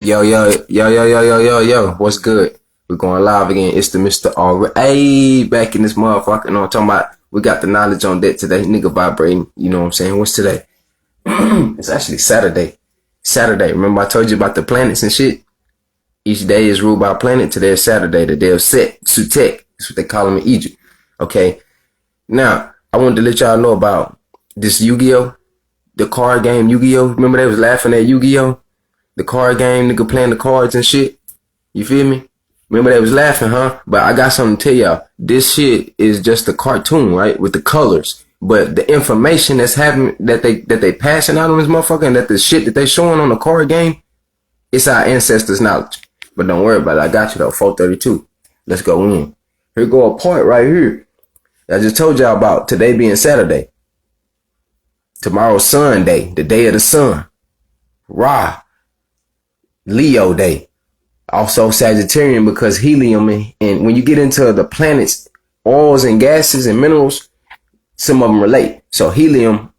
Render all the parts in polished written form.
Yo. What's good? We're going live again. It's the Mr. R.A. back in this motherfucker. You know what I'm talking about? We got the knowledge on deck today. Nigga vibrating. You know what I'm saying? What's today? It's actually Saturday. Remember I told you about the planets and shit? Each day is ruled by a planet. Today is Saturday, the day of Set, Sutek. That's what they call him in Egypt. Okay. Now, I wanted to let y'all know about this Yu-Gi-Oh! The card game Yu-Gi-Oh! Remember they was laughing at Yu-Gi-Oh! The card game, nigga playing the cards and shit. You feel me? Remember they was laughing, huh? But I got something to tell y'all. This shit is just a cartoon, right? With the colors. But the information that's happening, that they passing out on this motherfucker, and that the shit that they showing on the card game, it's our ancestors' knowledge. But don't worry about it. I got you though. 432. Let's go in. Here go a part right here. I just told y'all about today being Saturday. Tomorrow's Sunday, the day of the sun. Ra. Leo day. Also Sagittarian because helium and when you get into the planets, oils and gases and minerals, some of them relate. So helium,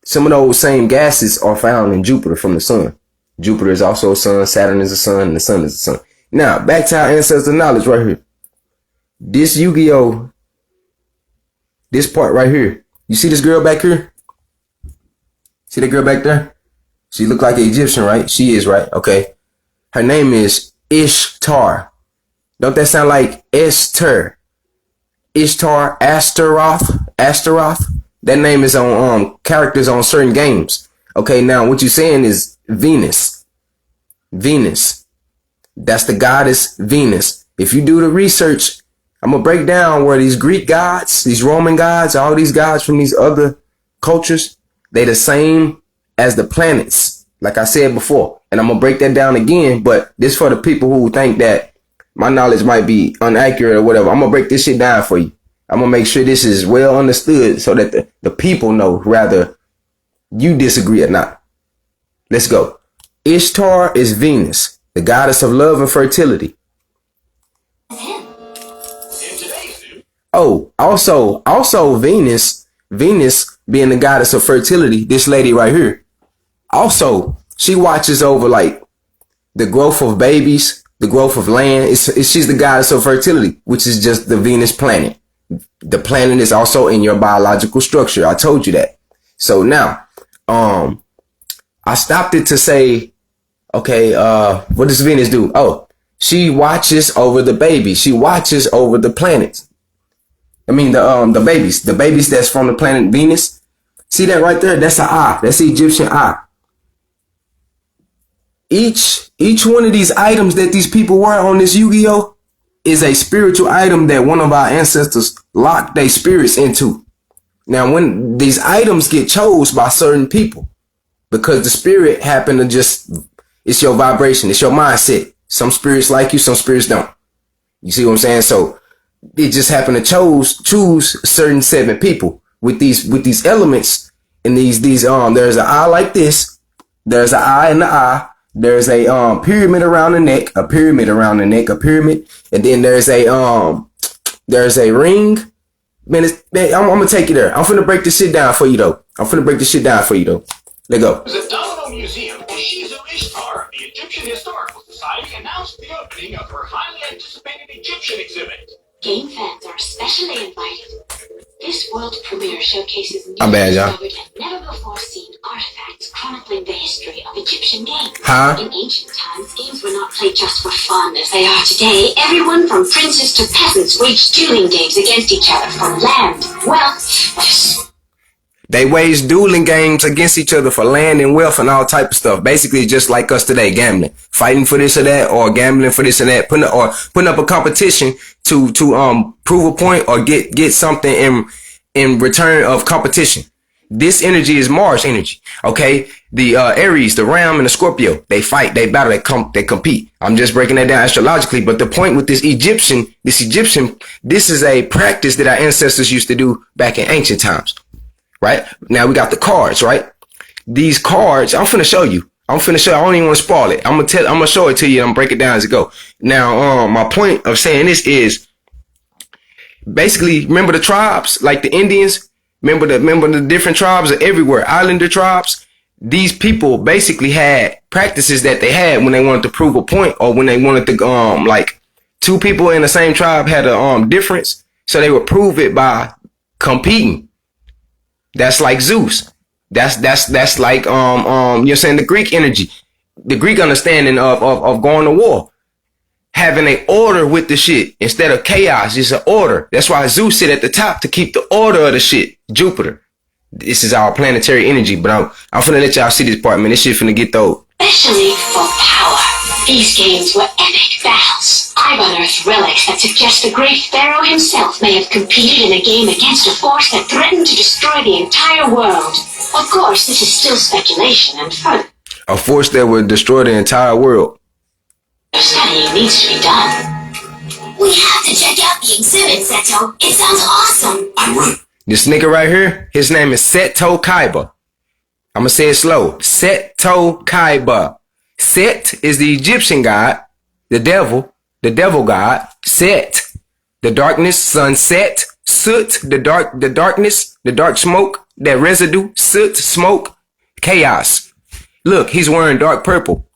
some of those same gases are found in Jupiter from the sun. Jupiter is also a sun, Saturn is a sun, and the sun is a sun. Now, back to our ancestor knowledge right here. This Yu-Gi-Oh! This part right here. You see this girl back here? See that girl back there? She look like an Egyptian, right? She is, right? Okay. Her name is Ishtar. Don't that sound like Esther? Ishtar, Astaroth. That name is on characters on certain games. Okay, now what you're saying is Venus. That's the goddess Venus. If you do the research, I'm gonna break down where these Greek gods, these Roman gods, all these gods from these other cultures, they the same as the planets, like I said before. And I'm going to break that down again, but this for the people who think that my knowledge might be inaccurate or whatever. I'm going to break this shit down for you. I'm going to make sure this is well understood so that the people know, rather you disagree or not. Let's go. Ishtar is Venus, the goddess of love and fertility. Oh, also Venus being the goddess of fertility, this lady right here. Also, she watches over like the growth of babies, the growth of land. She's the goddess of fertility, which is just the Venus planet. The planet is also in your biological structure. I told you that. So now, I stopped it to say, okay, what does Venus do? Oh, she watches over the baby. She watches over the planets. I mean, the babies that's from the planet Venus. See that right there? That's an eye. That's the Egyptian eye. Each one of these items that these people wear on this Yu-Gi-Oh! Is a spiritual item that one of our ancestors locked their spirits into. Now, when these items get chose by certain people, because the spirit happen to it's your vibration, it's your mindset. Some spirits like you, some spirits don't. You see what I'm saying? So it just happened to choose certain 7 people with these elements and these there's an eye like this, there's an eye in the eye. There's a pyramid around the neck, a pyramid, and then there's a ring. Man, I'm gonna take you there. I'm finna break this shit down for you though. Let go. The Domino Museum in Shizu Ishtar, the Egyptian Historical Society, announced the opening of her highly anticipated Egyptian exhibit. Game fans are especially invited. This world premiere showcases new discovered and never before seen artifacts chronicling the history of Egyptian games. Huh? In ancient times, games were not played just for fun as they are today. Everyone from princes to peasants waged dueling games against each other for land, wealth. They waged dueling games against each other for land and wealth and all type of stuff. Basically, just like us today, gambling, fighting for this or that, or gambling for this or that, putting up a competition to prove a point or get something in return of competition. This energy is Mars energy. Okay, the Aries, the Ram, and the Scorpio, they fight, they battle, they compete. I'm just breaking that down astrologically, but the point with this Egyptian, this is a practice that our ancestors used to do back in ancient times. Right? Now we got the cards, right? These cards, I'm finna show you. I don't even want to spoil it. I'm gonna show it to you and I'm gonna break it down as it go. Now, my point of saying this is basically, remember the tribes, like the Indians, remember the different tribes are everywhere, islander tribes. these people basically had practices that they had when they wanted to prove a point, or when they wanted to like two people in the same tribe had a difference, so they would prove it by competing. That's like Zeus. That's like you're saying the Greek energy, the Greek understanding of going to war, having an order with the shit instead of chaos. It's an order. That's why Zeus sit at the top to keep the order of the shit. Jupiter. This is our planetary energy, but I'm finna let y'all see this part, man. This shit finna get through. Especially for power. These games were epic battles. I've unearthed relics that suggest the great pharaoh himself may have competed in a game against a force that threatened to destroy the entire world. Of course, this is still speculation and further. A force that would destroy the entire world. Studying needs to be done. We have to check out the exhibit, Seto. It sounds awesome. I'm right. This nigga right here, his name is Seto Kaiba. I'm gonna say it slow. Seto Kaiba. Set is the Egyptian god, the devil god. Set, the darkness, sunset. Soot, the darkness, the dark smoke, that residue. Soot, smoke, chaos. Look, he's wearing dark purple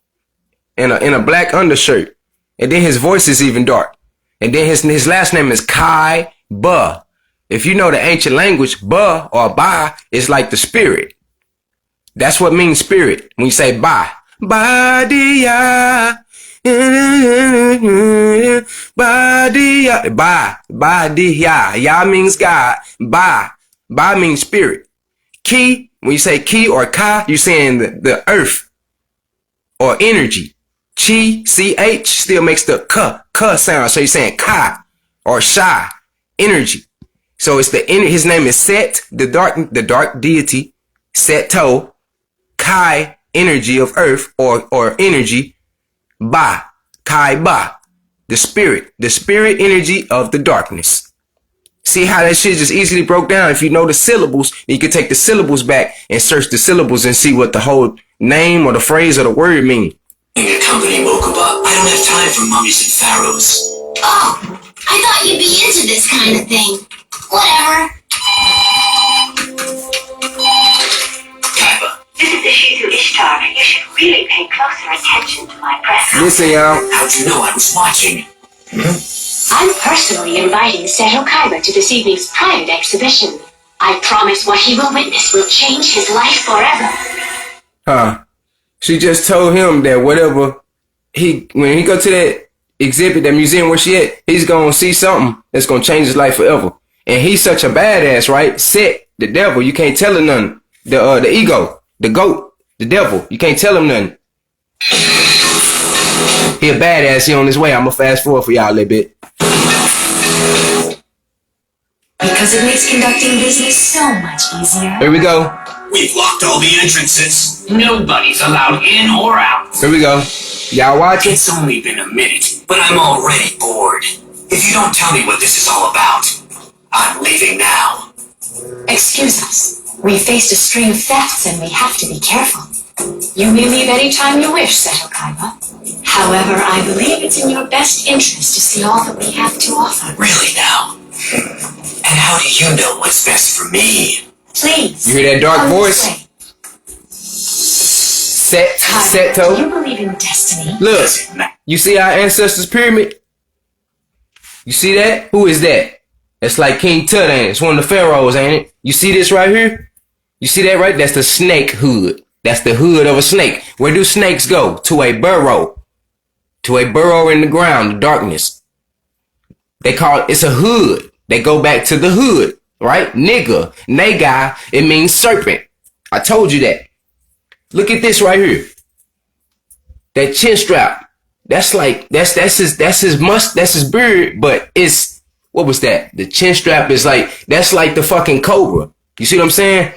in a black undershirt. And then his voice is even dark. And then his last name is Kaiba. If you know the ancient language, ba or ba is like the spirit. That's what means spirit. When you say ba. Badia. Badia. Ba. Badia. Ya means God. Ba. Ba means spirit. Ki. When you say ki or ka, you're saying the earth or energy. Chi, ch, still makes the ka sound. So you're saying ka or sha, energy. So it's his name is Set, the dark deity, Seto, Kai, energy of earth or energy, Ba, Kai Ba, the spirit energy of the darkness. See how that shit just easily broke down? If you know the syllables, you can take the syllables back and search the syllables and see what the whole name or the phrase or the word mean. Company Mokuba, I don't have time for mummies and pharaohs. Oh, I thought you'd be into this kind of thing. Whatever. Kaiba. This is the Shizu Ishtar. You should really pay closer attention to my press. Listen, y'all. How'd you know I was watching? I'm personally inviting Seto Kaiba to this evening's private exhibition. I promise what he will witness will change his life forever. She just told him that whatever when he go to that exhibit, that museum where she at, he's gonna see something that's gonna change his life forever. And he's such a badass, right? Set, the devil, you can't tell him nothing. The ego, the goat, the devil, you can't tell him nothing. He a badass, he on his way. I'm gonna fast forward for y'all a little bit. Because it makes conducting business so much easier. Here we go. We've locked all the entrances. Nobody's allowed in or out. Here we go. Y'all watching? It's only been a minute, but I'm already bored. If you don't tell me what this is all about, I'm leaving now. Excuse us. We faced a string of thefts and we have to be careful. You may leave any time you wish, Seto Kaiba. However, I believe it's in your best interest to see all that we have to offer. Really now? And how do you know what's best for me? Please. You hear that dark voice? Seto. Do you believe in destiny? Look, you see our ancestors' pyramid? You see that? Who is that? It's like King Tut, ain't it? It's one of the pharaohs, ain't it? You see this right here? You see that right? That's the snake hood. That's the hood of a snake. Where do snakes go? To a burrow. To a burrow in the ground, the darkness. They call it, it's a hood. They go back to the hood, right? Nigga, nega, it means serpent. I told you that. Look at this right here. That chin strap. That's like, that's his beard, but it's, what was that? The chin strap is like, that's like the fucking cobra. You see what I'm saying?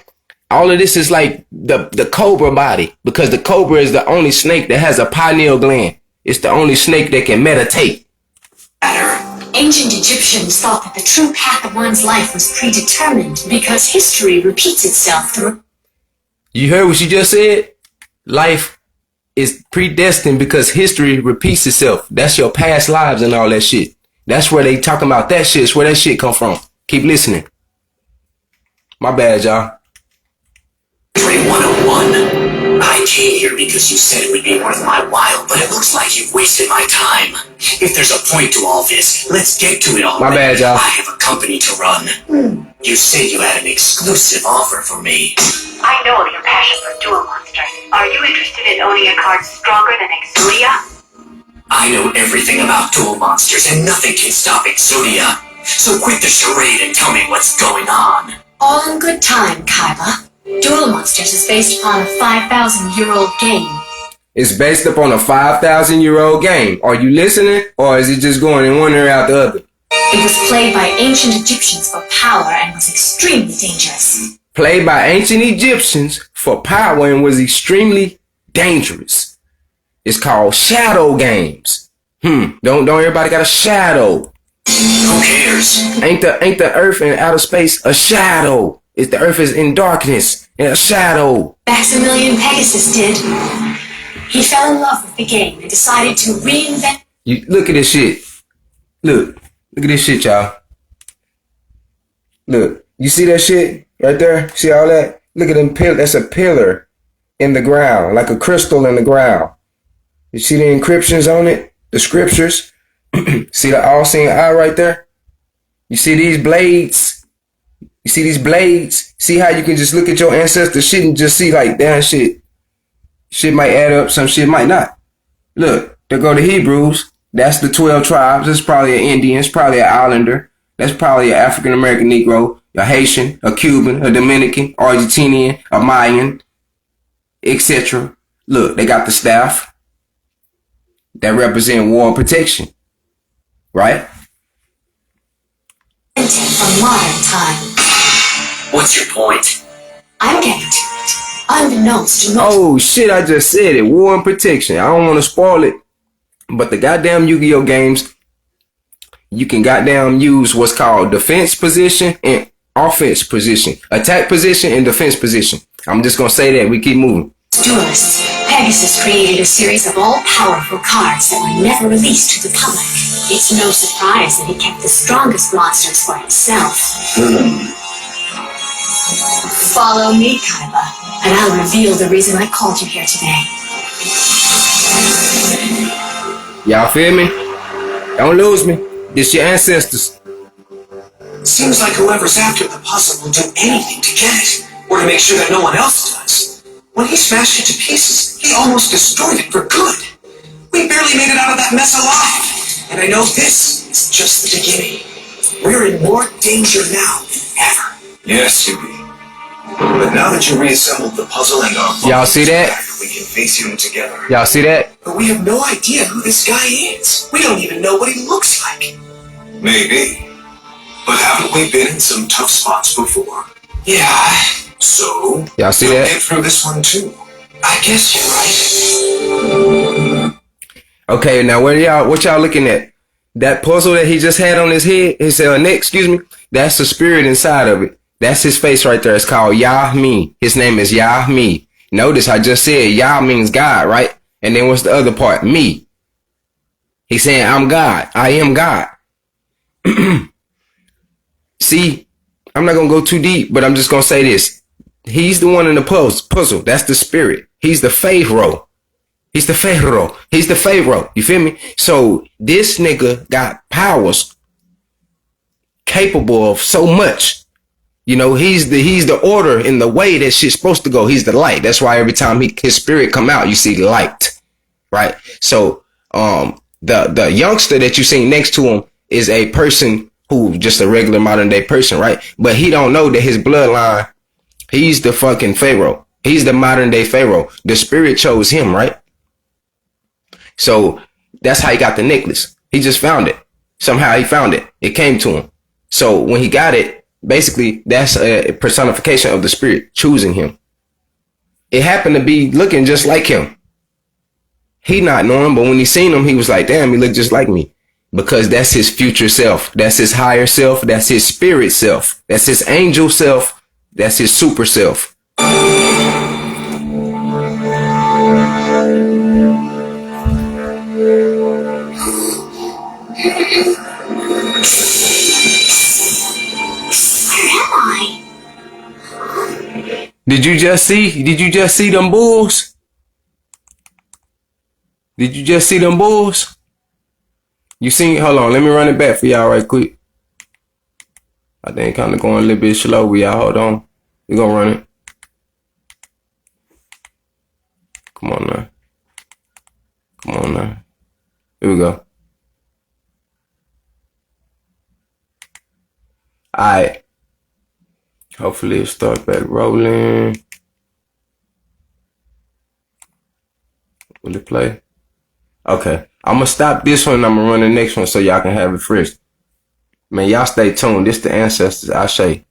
All of this is like the cobra body, because the cobra is the only snake that has a pineal gland. It's the only snake that can meditate. Ancient Egyptians thought that the true path of one's life was predetermined because history repeats itself through. You heard what she just said? Life is predestined because history repeats itself. That's your past lives and all that shit. That's where they talking about that shit. It's where that shit come from. Keep listening. My bad, y'all. 101. came here because you said it would be worth my while, but it looks like you've wasted my time. If there's a point to all this, let's get to it all. My bad, y'all. I have a company to run. You said you had an exclusive offer for me. I know of your passion for duel monsters. Are you interested in owning a card stronger than Exodia? I know everything about duel monsters, and nothing can stop Exodia. So quit the charade and tell me what's going on. All in good time, Kaiba. Duel Monsters is based upon a 5,000-year-old game. It's based upon a 5,000-year-old game. Are you listening? Or is it just going in one ear out the other? It was played by ancient Egyptians for power and was extremely dangerous. Played by ancient Egyptians for power and was extremely dangerous. It's called shadow games. Don't everybody got a shadow? Who cares? Ain't the earth in outer space a shadow? It's the earth is in darkness and a shadow. Maximilian Pegasus did. He fell in love with the game and decided to reinvent. You look at this shit. Look at this shit, y'all. Look, you see that shit right there? See all that? Look at them pillar. That's a pillar in the ground, like a crystal in the ground. You see the encryptions on it? The scriptures? See the all-seeing eye right there? You see these blades? You see these blades? See how you can just look at your ancestors shit and just see like, damn shit. Shit might add up, some shit might not. Look, there go the Hebrews. That's the 12 tribes. That's probably an Indian. It's probably an Islander. That's probably an African-American Negro, a Haitian, a Cuban, a Dominican, Argentinian, a Mayan, etc. Look, they got the staff that represent war and protection. Right? From modern time. What's your point? I'm getting to it. Unbeknownst to most. Oh shit, I just said it. War and protection. I don't want to spoil it. But the goddamn Yu-Gi-Oh games, you can goddamn use what's called defense position and offense position. Attack position and defense position. I'm just gonna say that. We keep moving. Duelists, Pegasus created a series of all-powerful cards that were never released to the public. It's no surprise that he kept the strongest monsters for himself. Follow me, Kaiba, and I'll reveal the reason I called you here today. Y'all feel me? Don't lose me. This your ancestors. Seems like whoever's after the puzzle will do anything to get it, or to make sure that no one else does. When he smashed it to pieces, he almost destroyed it for good. We barely made it out of that mess alive, and I know this is just the beginning. We're in more danger now than ever. Yes, Yubi. But now that you reassembled the puzzle and our y'all see that? We can face him together. Y'all see that? But we have no idea who this guy is. We don't even know what he looks like. Maybe. But haven't we been in some tough spots before? Yeah. So, y'all see we'll that? get through this one too. I guess you're right. Okay, now what y'all looking at? That puzzle that he just had on his head, his neck, excuse me, that's the spirit inside of it. That's his face right there. It's called Yah-Me. His name is Yah-Me. Notice I just said Yah means God, right? And then what's the other part? Me. He's saying I'm God. I am God. See, I'm not going to go too deep, but I'm just going to say this. He's the one in the puzzle. That's the spirit. He's the Pharaoh. He's the Pharaoh. He's the Pharaoh. You feel me? So this nigga got powers capable of so much. You know, he's the order in the way that shit's supposed to go. He's the light. That's why every time his spirit come out, you see light, right? So, the youngster that you see next to him is a person who just a regular modern day person, right? But he don't know that his bloodline, he's the fucking Pharaoh. He's the modern day Pharaoh. The spirit chose him, right? So that's how he got the necklace. He just found it. Somehow he found it. It came to him. So when he got it, basically, that's a personification of the spirit choosing him. It happened to be looking just like him. He not knowing, but when he seen him, he was like, damn, he looked just like me. Because that's his future self. That's his higher self. That's his spirit self. That's his angel self. That's his super self. Did you just see them bulls? Did you just see them bulls? You seen? Hold on, let me run it back for y'all right quick. I think kind of going a little bit slow. Y'all hold on. We gonna run it. Come on now. Come on now. Here we go. Alright. Hopefully it starts back rolling. Will it play? Okay. I'm gonna stop this one and I'm gonna run the next one so y'all can have it fresh. Man, y'all stay tuned. This the ancestors, asHe.